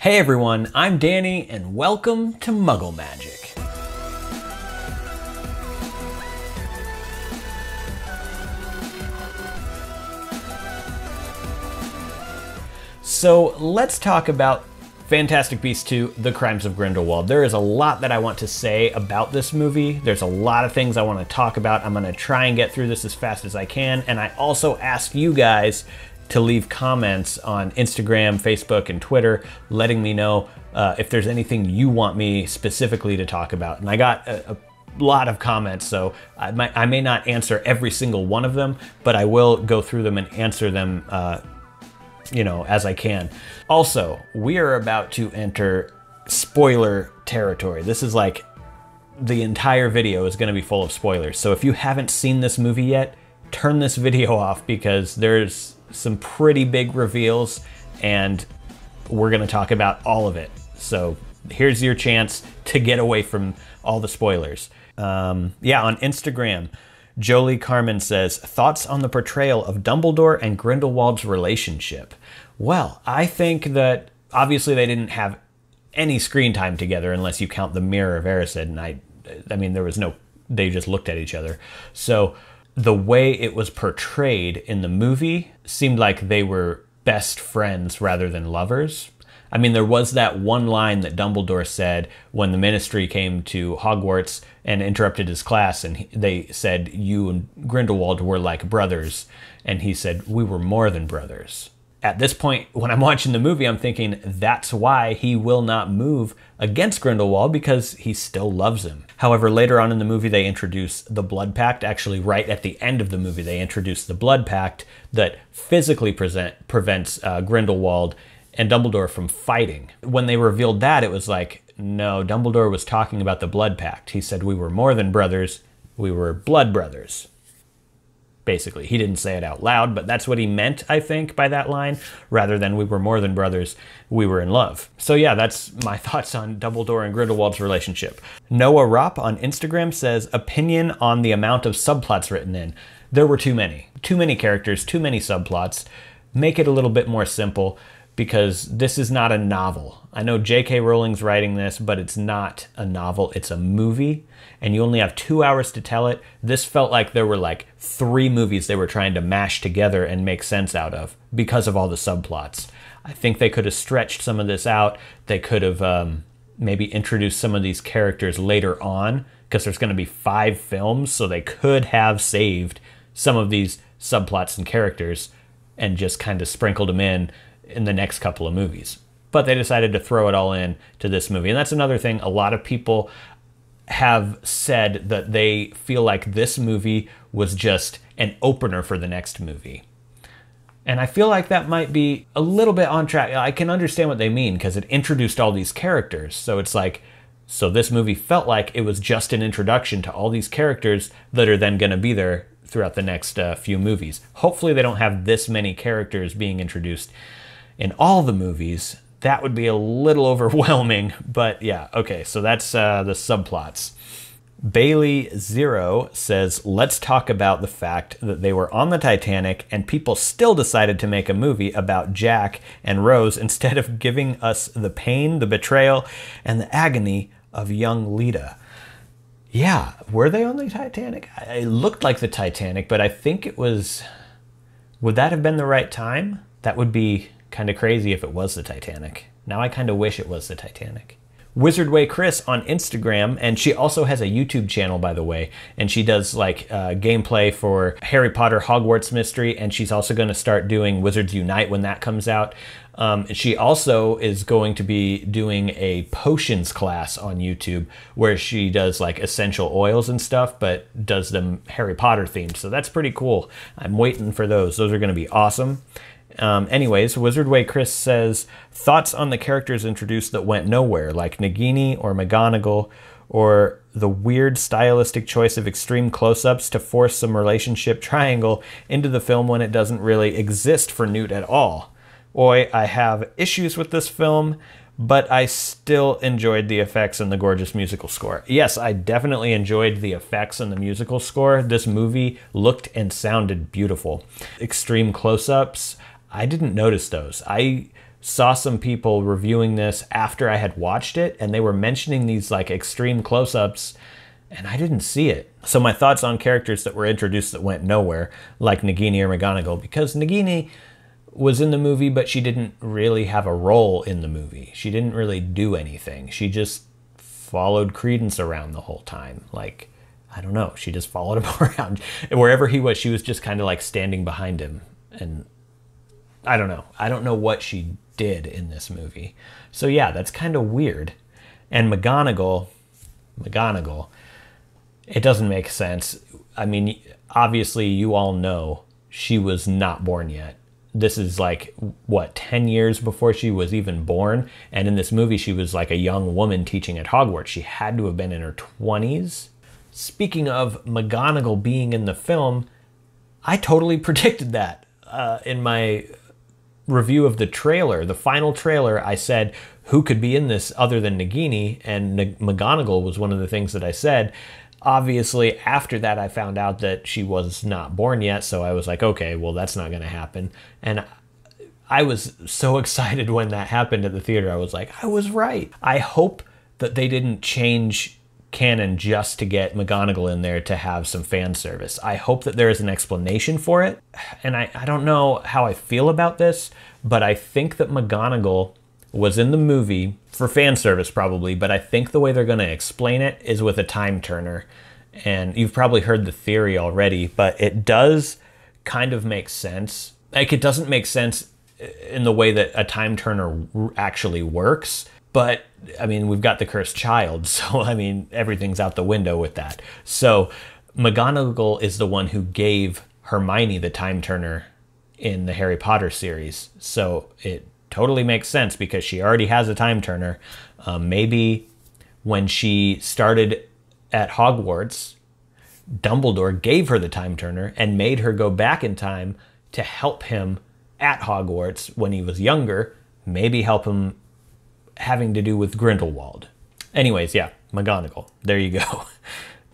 Hey everyone, I'm Danny and welcome to Muggle Magic. So let's talk about Fantastic Beasts 2, The Crimes of Grindelwald. There is a lot that I want to say about this movie. There's a lot of things I want to talk about. I'm going to try and get through this as fast as I can, and I also ask you guys to leave comments on Instagram, Facebook, and Twitter, letting me know if there's anything you want me specifically to talk about. And I got a lot of comments, so I may not answer every single one of them, but I will go through them and answer them as I can. Also, we are about to enter spoiler territory. This is like the entire video is going to be full of spoilers. So if you haven't seen this movie yet, turn this video off because there's some pretty big reveals and we're going to talk about all of it. So here's your chance to get away from all the spoilers. On Instagram, Jolie Carmen says, thoughts on the portrayal of Dumbledore and Grindelwald's relationship? Well, I think that obviously they didn't have any screen time together unless you count the Mirror of Erised, and I mean, there was no, they just looked at each other. So the way it was portrayed in the movie seemed like they were best friends rather than lovers. I mean, there was that one line that Dumbledore said when the Ministry came to Hogwarts and interrupted his class, and they said, you and Grindelwald were like brothers. And he said, we were more than brothers. At this point, when I'm watching the movie, I'm thinking that's why he will not move against Grindelwald, because he still loves him. However, later on in the movie, they introduce the Blood Pact. Actually, right at the end of the movie, they introduce the Blood Pact that physically prevents Grindelwald and Dumbledore from fighting. When they revealed that, it was like, no, Dumbledore was talking about the Blood Pact. He said we were more than brothers, we were blood brothers. Basically, he didn't say it out loud, but that's what he meant, I think, by that line, rather than we were more than brothers, we were in love. So yeah, that's my thoughts on Dumbledore and Grindelwald's relationship. Noah Ropp on Instagram says, opinion on the amount of subplots written in. There were too many. Too many characters, too many subplots. Make it a little bit more simple, because this is not a novel. I know J.K. Rowling's writing this, but it's not a novel, it's a movie, and you only have 2 hours to tell it. This felt like there were like 3 movies they were trying to mash together and make sense out of because of all the subplots. I think they could have stretched some of this out. They could have maybe introduced some of these characters later on, because there's going to be 5 films, so they could have saved some of these subplots and characters and just kind of sprinkled them in the next couple of movies. But they decided to throw it all in to this movie. And that's another thing. A lot of people have said that they feel like this movie was just an opener for the next movie. And I feel like that might be a little bit on track. I can understand what they mean, because it introduced all these characters. So it's like, so this movie felt like it was just an introduction to all these characters that are then going to be there throughout the next few movies. Hopefully they don't have this many characters being introduced in all the movies. That would be a little overwhelming, but yeah, okay, so that's the subplots. Bailey Zero says, let's talk about the fact that they were on the Titanic and people still decided to make a movie about Jack and Rose instead of giving us the pain, the betrayal, and the agony of young Lita. Yeah, were they on the Titanic? It looked like the Titanic, but I think it was... Would that have been the right time? That would be kind of crazy if it was the Titanic. Now I kind of wish it was the Titanic. Wizardway Chris on Instagram, and she also has a YouTube channel, by the way, and she does like gameplay for Harry Potter Hogwarts Mystery, and she's also going to start doing Wizards Unite when that comes out. She also is going to be doing a potions class on YouTube where she does like essential oils and stuff, but does them Harry Potter themed. So that's pretty cool. I'm waiting for those. Those are going to be awesome. Anyways, Wizardway Chris says, thoughts on the characters introduced that went nowhere, like Nagini or McGonagall, or the weird stylistic choice of extreme close-ups to force some relationship triangle into the film when it doesn't really exist for Newt at all. Boy, I have issues with this film, but I still enjoyed the effects and the gorgeous musical score. Yes, I definitely enjoyed the effects and the musical score. This movie looked and sounded beautiful. Extreme close-ups, I didn't notice those. I saw some people reviewing this after I had watched it, and they were mentioning these like extreme close-ups, and I didn't see it. So my thoughts on characters that were introduced that went nowhere, like Nagini or McGonagall, because Nagini was in the movie, but she didn't really have a role in the movie. She didn't really do anything. She just followed Credence around the whole time. Like, I don't know, she just followed him around. And wherever he was, she was just kind of like standing behind him. And I don't know. I don't know what she did in this movie. So yeah, that's kind of weird. And McGonagall, it doesn't make sense. I mean, obviously you all know she was not born yet. This is like, what, 10 years before she was even born? And in this movie, she was like a young woman teaching at Hogwarts. She had to have been in her 20s. Speaking of McGonagall being in the film, I totally predicted that in my review of the trailer. The final trailer, I said, who could be in this other than Nagini? And McGonagall was one of the things that I said. Obviously, after that, I found out that she was not born yet, so I was like, okay, well, that's not going to happen. And I was so excited when that happened at the theater. I was like, I was right. I hope that they didn't change canon just to get McGonagall in there to have some fan service. I hope that there is an explanation for it. And I don't know how I feel about this, but I think that McGonagall was in the movie for fan service probably, but I think the way they're going to explain it is with a time turner. And you've probably heard the theory already, but it does kind of make sense. Like, it doesn't make sense in the way that a time turner actually works, but I mean, we've got the cursed child, so I mean, everything's out the window with that. So McGonagall is the one who gave Hermione the time turner in the Harry Potter series. So it totally makes sense because she already has a time turner. Maybe when she started at Hogwarts, Dumbledore gave her the time turner and made her go back in time to help him at Hogwarts when he was younger, maybe help him having to do with Grindelwald. Anyways, yeah, McGonagall. There you go.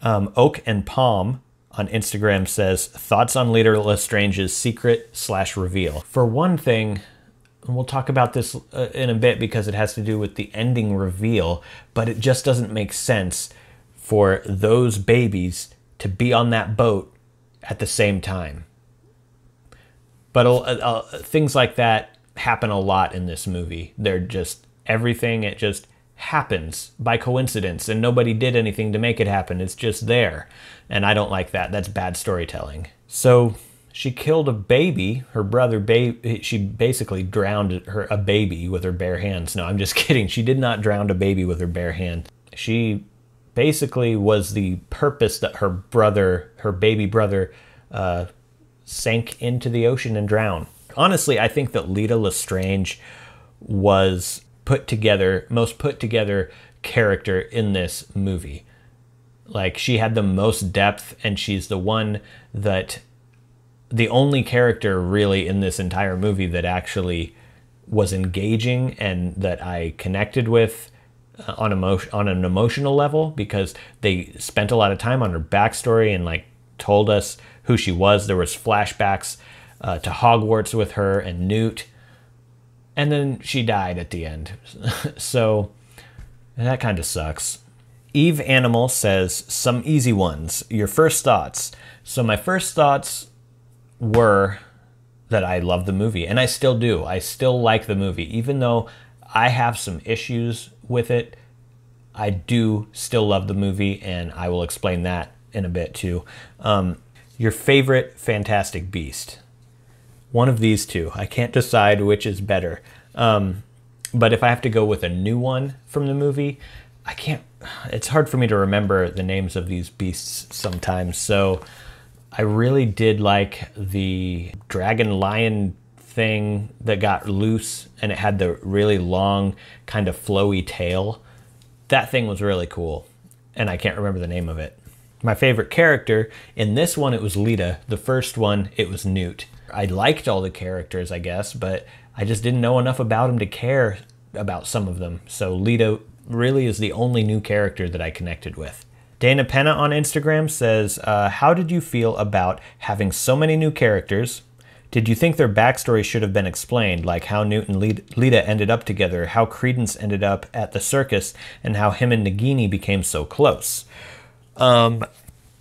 Oak and Palm on Instagram says, thoughts on Lita Lestrange's secret/reveal. For one thing, and we'll talk about this in a bit because it has to do with the ending reveal, but it just doesn't make sense for those babies to be on that boat at the same time. But things like that happen a lot in this movie. They're just everything, it just happens by coincidence and nobody did anything to make it happen. It's just there. And I don't like that. That's bad storytelling. So she killed a baby, her brother, she basically drowned a baby with her bare hands. No, I'm just kidding. She did not drown a baby with her bare hand. She basically was the purpose that her baby brother, sank into the ocean and drowned. Honestly, I think that Lita Lestrange was most put together character in this movie. Like, she had the most depth, and she's the only character really in this entire movie that actually was engaging and that I connected with on an emotional level, because they spent a lot of time on her backstory and like told us who she was. There was flashbacks to Hogwarts with her and Newt, and then she died at the end. So that kind of sucks. Eve Animal says, some easy ones. Your first thoughts. So my first thoughts were that I love the movie, and I still do. I still like the movie. Even though I have some issues with it, I do still love the movie, and I will explain that in a bit too. Your favorite Fantastic Beast. One of these two. I can't decide which is better. But if I have to go with a new one from the movie, I can't. It's hard for me to remember the names of these beasts sometimes. So I really did like the dragon lion thing that got loose, and it had the really long kind of flowy tail. That thing was really cool, and I can't remember the name of it. My favorite character, in this one it was Lita. The first one, it was Newt. I liked all the characters, I guess, but I just didn't know enough about them to care about some of them. So Lita really is the only new character that I connected with. Dana Penna on Instagram says, how did you feel about having so many new characters, Did you think their backstory should have been explained, like how Newt and Lita ended up together, how Credence ended up at the circus, and how him and Nagini became so close?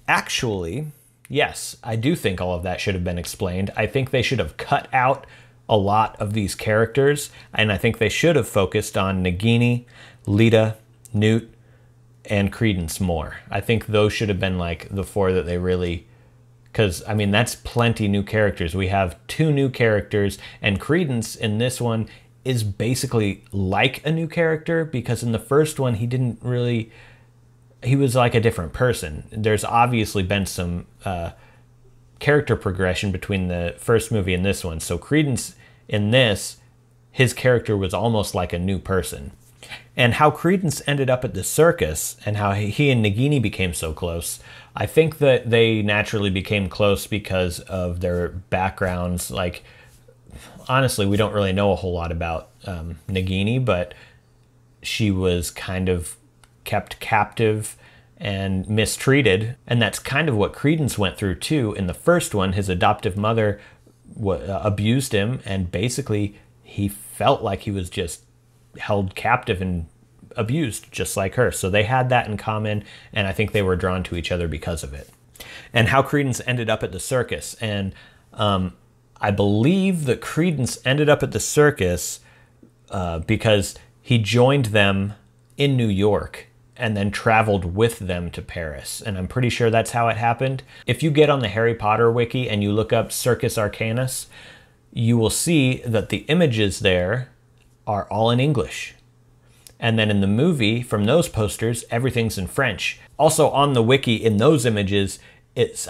Actually, yes, I do think all of that should have been explained. I think they should have cut out a lot of these characters, and I think they should have focused on Nagini, Lita, Newt, and Credence more. I think those should have been like the four that they really... Because, I mean, that's plenty new characters. We have 2 new characters, and Credence in this one is basically like a new character, because in the first one, he didn't really... He was like a different person. There's obviously been some character progression between the first movie and this one. So Credence in this, his character was almost like a new person. And how Credence ended up at the circus and how he and Nagini became so close, I think that they naturally became close because of their backgrounds. Like, honestly, we don't really know a whole lot about Nagini, but she was kind of kept captive and mistreated. And that's kind of what Credence went through too. In the first one, his adoptive mother abused him, and basically he felt like he was just held captive and abused just like her. So they had that in common, and I think they were drawn to each other because of it. And how Credence ended up at the circus. And I believe that Credence ended up at the circus because he joined them in New York and then traveled with them to Paris. And I'm pretty sure that's how it happened. If you get on the Harry Potter wiki and you look up Circus Arcanus, you will see that the images there are all in English. And then in the movie, from those posters, everything's in French. Also on the wiki, in those images,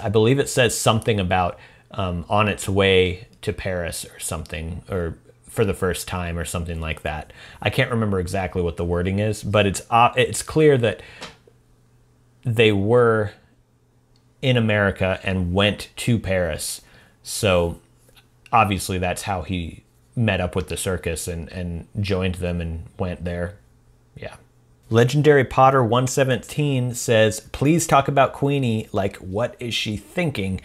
I believe it says something about on its way to Paris or something, or for the first time or something like that. I can't remember exactly what the wording is, but it's clear that they were in America and went to Paris. So obviously that's how he met up with the circus and joined them and went there. Yeah. Legendary Potter 117 says, please talk about Queenie. Like, what is she thinking?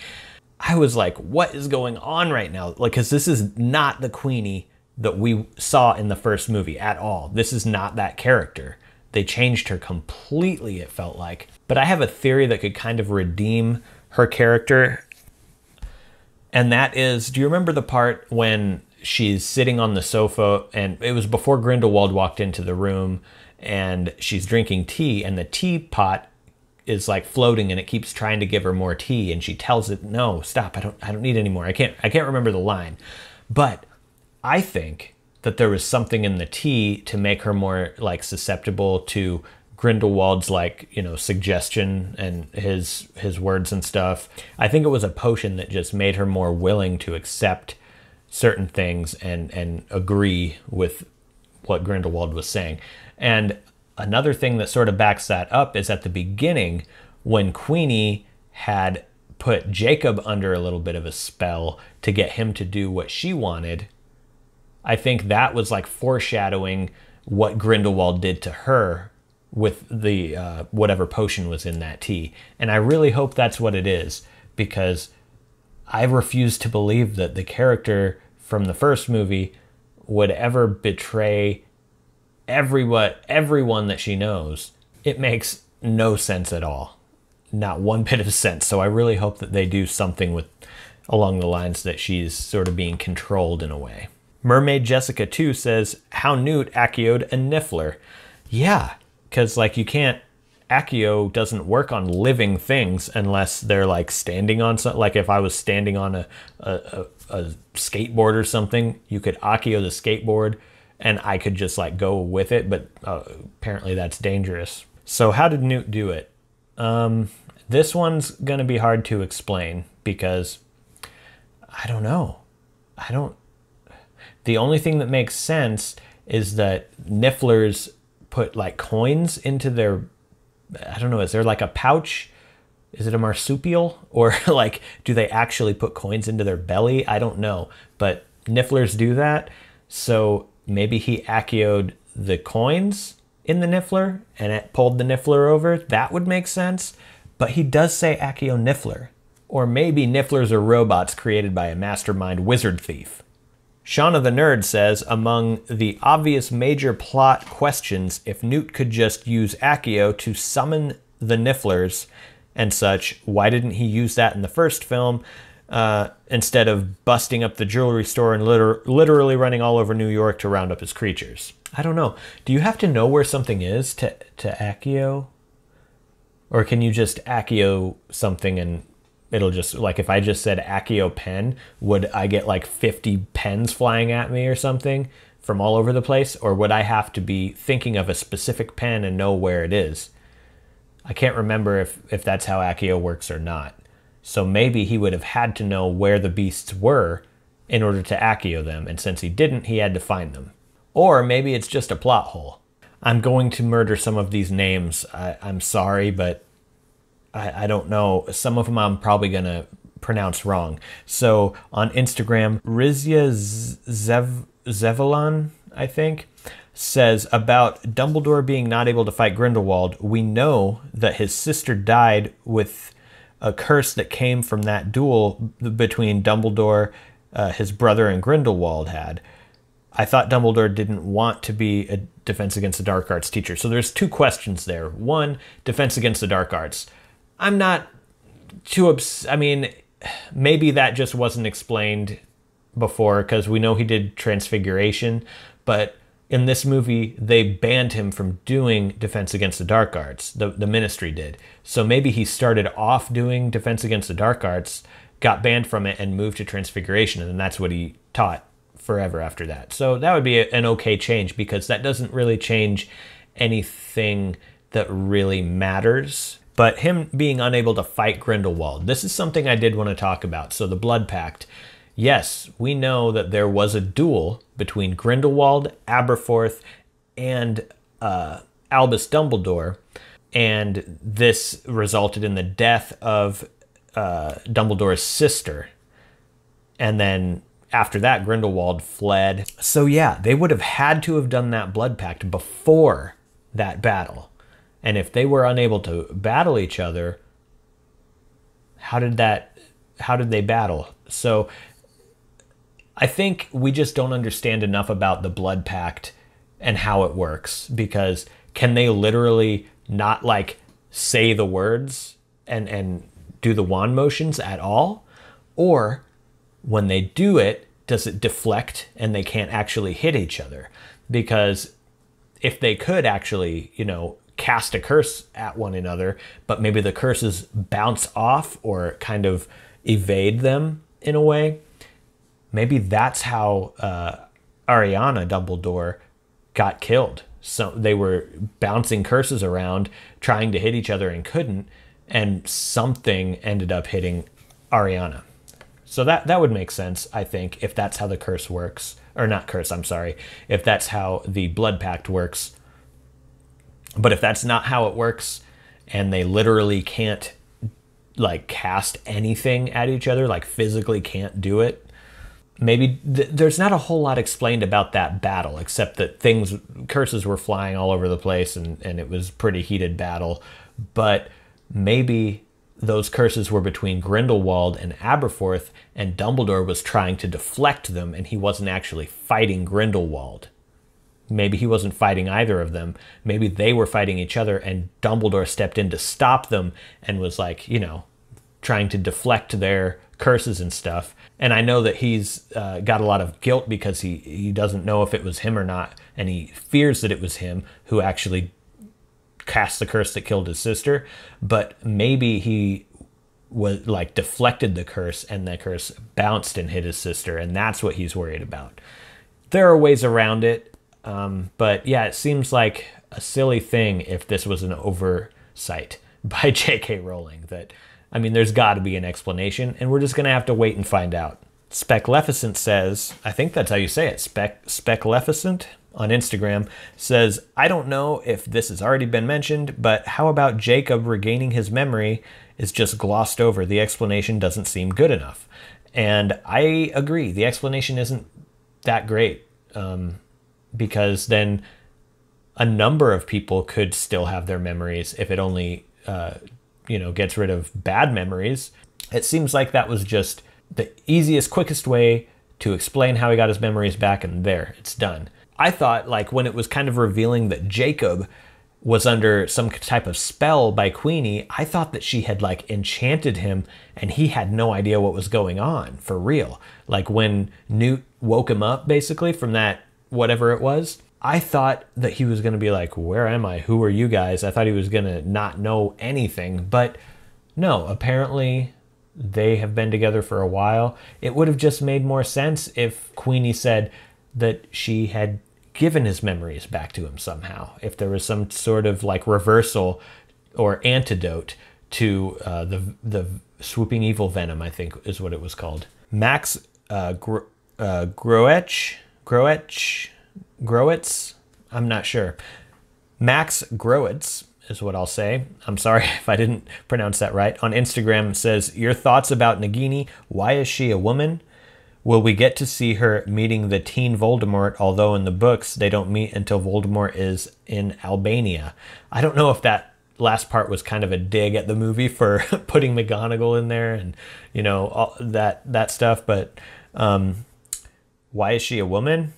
I was like, what is going on right now? Like, because this is not the Queenie that we saw in the first movie at all. This is not that character. They changed her completely, it felt like. But I have a theory that could kind of redeem her character. And that is, do you remember the part when she's sitting on the sofa, and it was before Grindelwald walked into the room, and she's drinking tea, and the teapot is like floating and it keeps trying to give her more tea, and she tells it, no, stop, I don't need any more. I can't remember the line. But I think that there was something in the tea to make her more like susceptible to Grindelwald's, like, you know, suggestion and his words and stuff. I think it was a potion that just made her more willing to accept certain things and agree with what Grindelwald was saying. And another thing that sort of backs that up is at the beginning, when Queenie had put Jacob under a little bit of a spell to get him to do what she wanted, I think that was like foreshadowing what Grindelwald did to her with the whatever potion was in that tea. And I really hope that's what it is, because I refuse to believe that the character from the first movie would ever betray everyone that she knows. It makes no sense at all. Not one bit of sense. So I really hope that they do something along the lines that she's sort of being controlled in a way. Mermaid Jessica 2 says, how Newt Acio'd a Niffler. Yeah, because like you can't, Accio doesn't work on living things unless they're like standing on something. Like if I was standing on a skateboard or something, you could Accio the skateboard and I could just like go with it, but apparently that's dangerous. So how did Newt do it? This one's gonna be hard to explain because I don't know. The only thing that makes sense is that Nifflers put like coins into their, I don't know, is there like a pouch? Is it a marsupial? Or like, do they actually put coins into their belly? I don't know, but Nifflers do that. So maybe he Acio'd the coins in the Niffler and it pulled the Niffler over. That would make sense. But he does say Accio Niffler. Or maybe Nifflers are robots created by a mastermind wizard thief. Shauna the Nerd says, among the obvious major plot questions, if Newt could just use Accio to summon the Nifflers and such, why didn't he use that in the first film instead of busting up the jewelry store and literally running all over New York to round up his creatures? I don't know. Do you have to know where something is to Accio? Or can you just Accio something and it'll just, like if I just said Accio pen, would I get like 50 pens flying at me or something from all over the place? Or would I have to be thinking of a specific pen and know where it is? I can't remember if that's how Accio works or not. So maybe he would have had to know where the beasts were in order to Accio them. And since he didn't, he had to find them. Or maybe it's just a plot hole. I'm going to murder some of these names. I'm sorry, but I don't know. Some of them I'm probably going to pronounce wrong. So on Instagram, Rizia Zevalon, I think, says about Dumbledore being not able to fight Grindelwald, we know that his sister died with a curse that came from that duel between Dumbledore, his brother, and Grindelwald had. I thought Dumbledore didn't want to be a Defense Against the Dark Arts teacher. So there's two questions there. One, Defense Against the Dark Arts. I'm not too I mean, maybe that just wasn't explained before because we know he did Transfiguration, but in this movie, they banned him from doing Defense Against the Dark Arts. The Ministry did. So maybe he started off doing Defense Against the Dark Arts, got banned from it, and moved to Transfiguration, and that's what he taught forever after that. So that would be an okay change because that doesn't really change anything that really matters. But him being unable to fight Grindelwald, this is something I did want to talk about. So the Blood Pact. Yes, we know that there was a duel between Grindelwald, Aberforth, and Albus Dumbledore, and this resulted in the death of Dumbledore's sister. And then after that, Grindelwald fled. So yeah, they would have had to have done that Blood Pact before that battle. And if they were unable to battle each other, how did they battle? So I think we just don't understand enough about the Blood Pact and how it works, because can they literally not like say the words and do the wand motions at all? Or when they do it, does it deflect and they can't actually hit each other? Because if they could actually, cast a curse at one another, but maybe the curses bounce off or kind of evade them in a way, maybe that's how Ariana Dumbledore got killed. So they were bouncing curses around, trying to hit each other and couldn't, and something ended up hitting Ariana. So that would make sense, I think, if that's how the curse works. Or not curse, I'm sorry. If that's how the Blood Pact works. But if that's not how it works, and they literally can't, like, cast anything at each other, like physically can't do it, maybe there's not a whole lot explained about that battle, except that curses were flying all over the place, and it was a pretty heated battle. But maybe those curses were between Grindelwald and Aberforth, and Dumbledore was trying to deflect them, and he wasn't actually fighting Grindelwald. Maybe he wasn't fighting either of them. Maybe they were fighting each other, and Dumbledore stepped in to stop them and was like, trying to deflect their curses and stuff. And I know that he's got a lot of guilt because he doesn't know if it was him or not, and he fears that it was him who actually cast the curse that killed his sister. But maybe he was like deflected the curse, and the curse bounced and hit his sister, and that's what he's worried about. There are ways around it. But yeah, it seems like a silly thing if this was an oversight by J.K. Rowling. There's got to be an explanation, and we're just going to have to wait and find out. Specleficent says, I think that's how you say it, Specleficent on Instagram, says, I don't know if this has already been mentioned, but how about Jacob regaining his memory is just glossed over? The explanation doesn't seem good enough. And I agree, the explanation isn't that great. Because then a number of people could still have their memories if it only, gets rid of bad memories. It seems like that was just the easiest, quickest way to explain how he got his memories back, and there, it's done. I thought, like, when it was kind of revealing that Jacob was under some type of spell by Queenie, I thought that she had, like, enchanted him and he had no idea what was going on, for real. Like, when Newt woke him up, basically, from that whatever it was, I thought that he was going to be like, where am I? Who are you guys? I thought he was going to not know anything, but no, apparently they have been together for a while. It would have just made more sense if Queenie said that she had given his memories back to him somehow. If there was some sort of like reversal or antidote to the swooping evil venom, I think is what it was called. Max Growitz? I'm not sure. Max Growitz is what I'll say. I'm sorry if I didn't pronounce that right. On Instagram says, your thoughts about Nagini? Why is she a woman? Will we get to see her meeting the teen Voldemort, although in the books they don't meet until Voldemort is in Albania? I don't know if that last part was kind of a dig at the movie for putting McGonagall in there and, you know, all that stuff, but why is she a woman?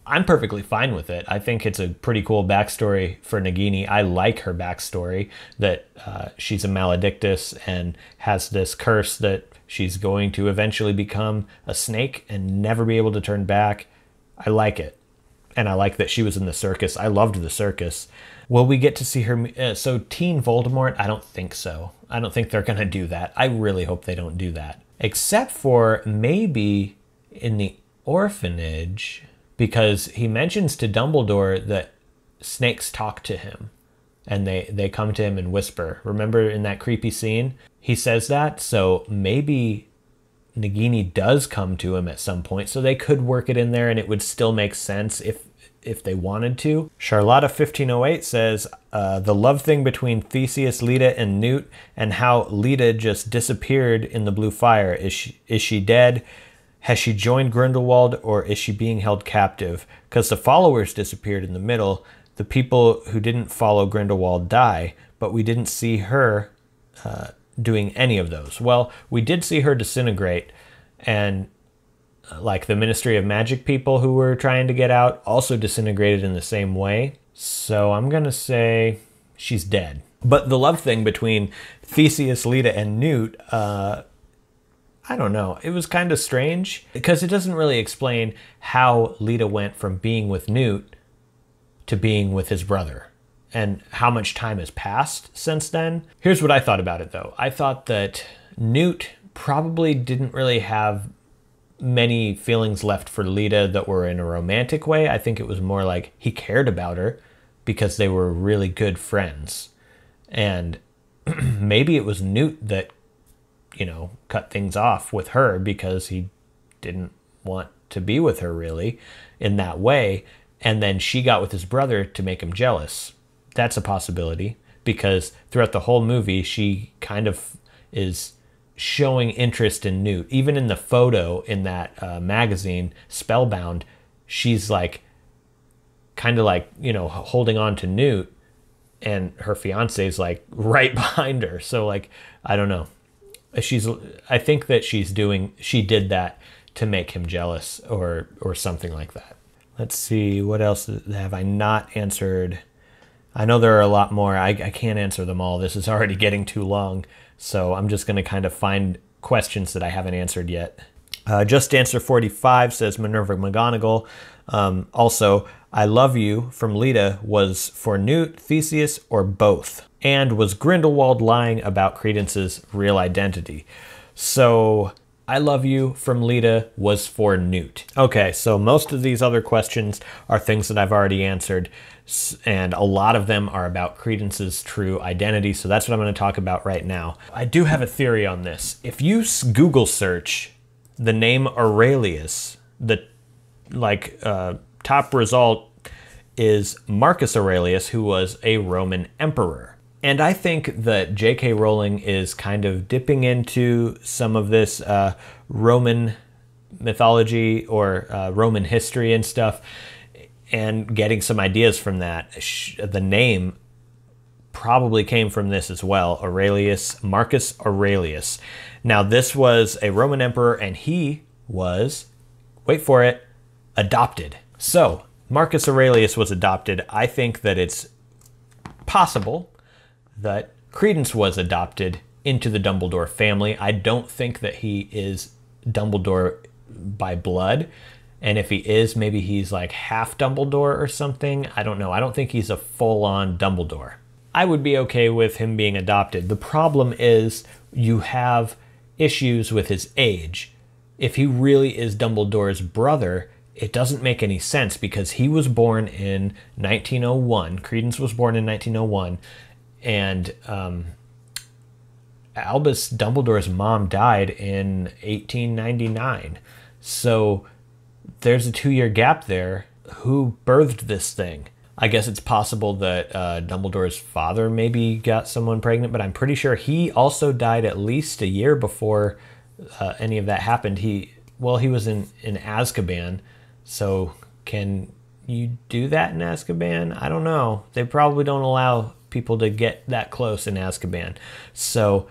I'm perfectly fine with it. I think it's a pretty cool backstory for Nagini. I like her backstory, that she's a maledictus and has this curse that she's going to eventually become a snake and never be able to turn back. I like it. And I like that she was in the circus. I loved the circus. Will we get to see her? So teen Voldemort? I don't think so. I don't think they're going to do that. I really hope they don't do that. Except for maybe in the orphanage, because he mentions to Dumbledore that snakes talk to him and they come to him and whisper. Remember in that creepy scene? He says that, so maybe Nagini does come to him at some point, so they could work it in there and it would still make sense if they wanted to. Charlotta 1508 says, the love thing between Theseus, Lita, and Newt, and how Lita just disappeared in the blue fire. Is she dead? Has she joined Grindelwald, or is she being held captive? Because the followers disappeared in the middle. The people who didn't follow Grindelwald die, but we didn't see her doing any of those. Well, we did see her disintegrate, and like the Ministry of Magic people who were trying to get out also disintegrated in the same way. So I'm going to say she's dead. But the love thing between Theseus, Lita, and Newt, I don't know. It was kind of strange because it doesn't really explain how Lita went from being with Newt to being with his brother and how much time has passed since then. Here's what I thought about it, though. I thought that Newt probably didn't really have many feelings left for Lita that were in a romantic way. I think it was more like he cared about her because they were really good friends. And maybe it was Newt that, you know, cut things off with her because he didn't want to be with her really in that way. And then she got with his brother to make him jealous. That's a possibility, because throughout the whole movie, she kind of is showing interest in Newt. Even in the photo in that magazine, Spellbound, she's like, kind of like, you know, holding on to Newt, and her fiance's like right behind her. So like, I don't know. I think that she did that to make him jealous or something like that. Let's see, what else have I not answered? I know there are a lot more. I can't answer them all. This is already getting too long. So I'm just going to kind of find questions that I haven't answered yet. Just Answer 45 says Minerva McGonagall. Also, I love you from Lita was for Newt, Theseus, or both? And was Grindelwald lying about Credence's real identity? So I love you from Lita was for Newt. Okay, so most of these other questions are things that I've already answered, and a lot of them are about Credence's true identity, so that's what I'm going to talk about right now. I do have a theory on this. If you Google search the name Aurelius, the top result is Marcus Aurelius, who was a Roman emperor. And I think that J.K. Rowling is kind of dipping into some of this Roman mythology or Roman history and stuff and getting some ideas from that. The name probably came from this as well, Marcus Aurelius. Now, this was a Roman emperor, and he was, wait for it, adopted. So, Marcus Aurelius was adopted. I think that it's possible that Credence was adopted into the Dumbledore family. I don't think that he is Dumbledore by blood. And if he is, maybe he's like half Dumbledore or something. I don't know. I don't think he's a full-on Dumbledore. I would be okay with him being adopted. The problem is you have issues with his age. If he really is Dumbledore's brother, it doesn't make any sense because he was born in 1901. Credence was born in 1901. And Albus Dumbledore's mom died in 1899. So there's a 2-year gap there. Who birthed this thing? I guess it's possible that Dumbledore's father maybe got someone pregnant, but I'm pretty sure he also died at least a year before any of that happened. He was in Azkaban, so can you do that in Azkaban? I don't know. They probably don't allow people to get that close in Azkaban. So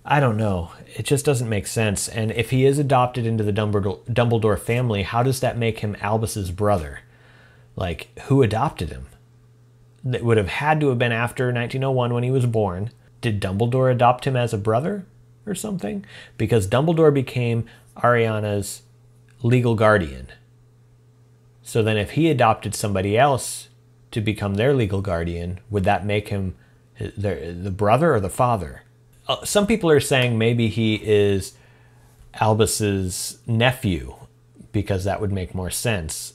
I don't know. It just doesn't make sense. And if he is adopted into the Dumbledore family, how does that make him Albus's brother? Like, who adopted him? That would have had to have been after 1901 when he was born. Did Dumbledore adopt him as a brother or something? Because Dumbledore became Ariana's legal guardian. So then if he adopted somebody else to become their legal guardian, would that make him the brother or the father? Some people are saying maybe he is Albus's nephew because that would make more sense.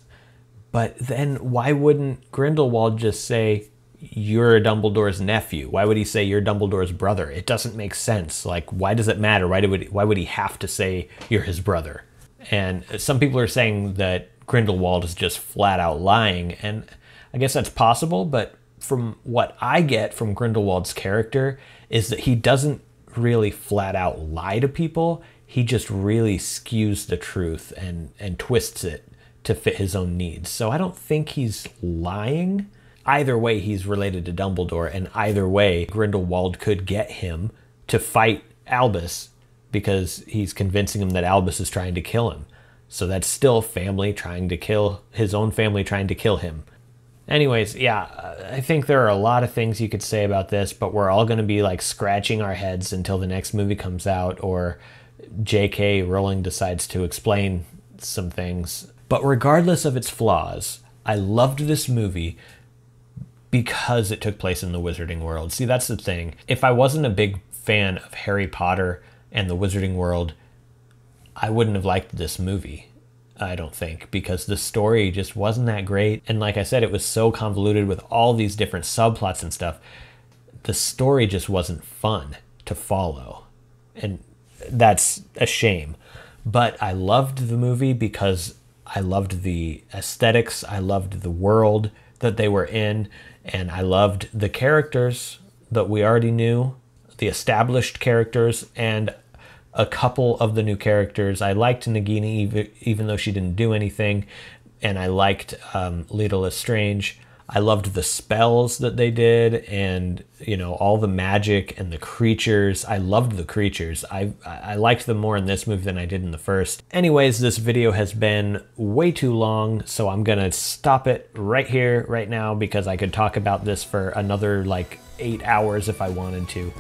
But then why wouldn't Grindelwald just say, you're Dumbledore's nephew? Why would he say you're Dumbledore's brother? It doesn't make sense. Like, why does it matter? Why would he have to say you're his brother? And some people are saying that Grindelwald is just flat out lying. And I guess that's possible. But from what I get from Grindelwald's character is that he doesn't really flat out lie to people. He just really skews the truth and twists it to fit his own needs. So I don't think he's lying. Either way, he's related to Dumbledore, and either way, Grindelwald could get him to fight Albus because he's convincing him that Albus is trying to kill him. So that's still family trying to kill his own family, trying to kill him. Anyways, yeah, I think there are a lot of things you could say about this, but we're all going to be like scratching our heads until the next movie comes out or J.K. Rowling decides to explain some things. But regardless of its flaws, I loved this movie because it took place in the Wizarding World. See, that's the thing. If I wasn't a big fan of Harry Potter and the Wizarding World, I wouldn't have liked this movie, I don't think, because the story just wasn't that great. And like I said, it was so convoluted with all these different subplots and stuff. The story just wasn't fun to follow. And that's a shame. But I loved the movie because I loved the aesthetics, I loved the world that they were in, and I loved the characters that we already knew, the established characters, and a couple of the new characters. I liked Nagini even though she didn't do anything, and I liked Leta Lestrange. I loved the spells that they did and, you know, all the magic and the creatures. I loved the creatures. I liked them more in this movie than I did in the first. Anyways, this video has been way too long, so I'm gonna stop it right here, right now, because I could talk about this for another like 8 hours if I wanted to.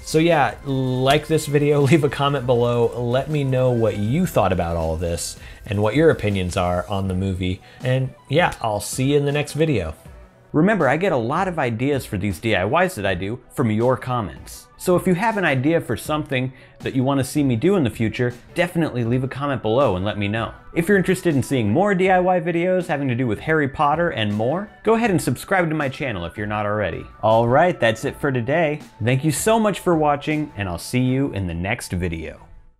So yeah, like this video, leave a comment below, let me know what you thought about all of this and what your opinions are on the movie. And yeah, I'll see you in the next video. Remember, I get a lot of ideas for these DIYs that I do from your comments. So if you have an idea for something that you want to see me do in the future, definitely leave a comment below and let me know. If you're interested in seeing more DIY videos having to do with Harry Potter and more, go ahead and subscribe to my channel if you're not already. Alright, that's it for today. Thank you so much for watching, and I'll see you in the next video.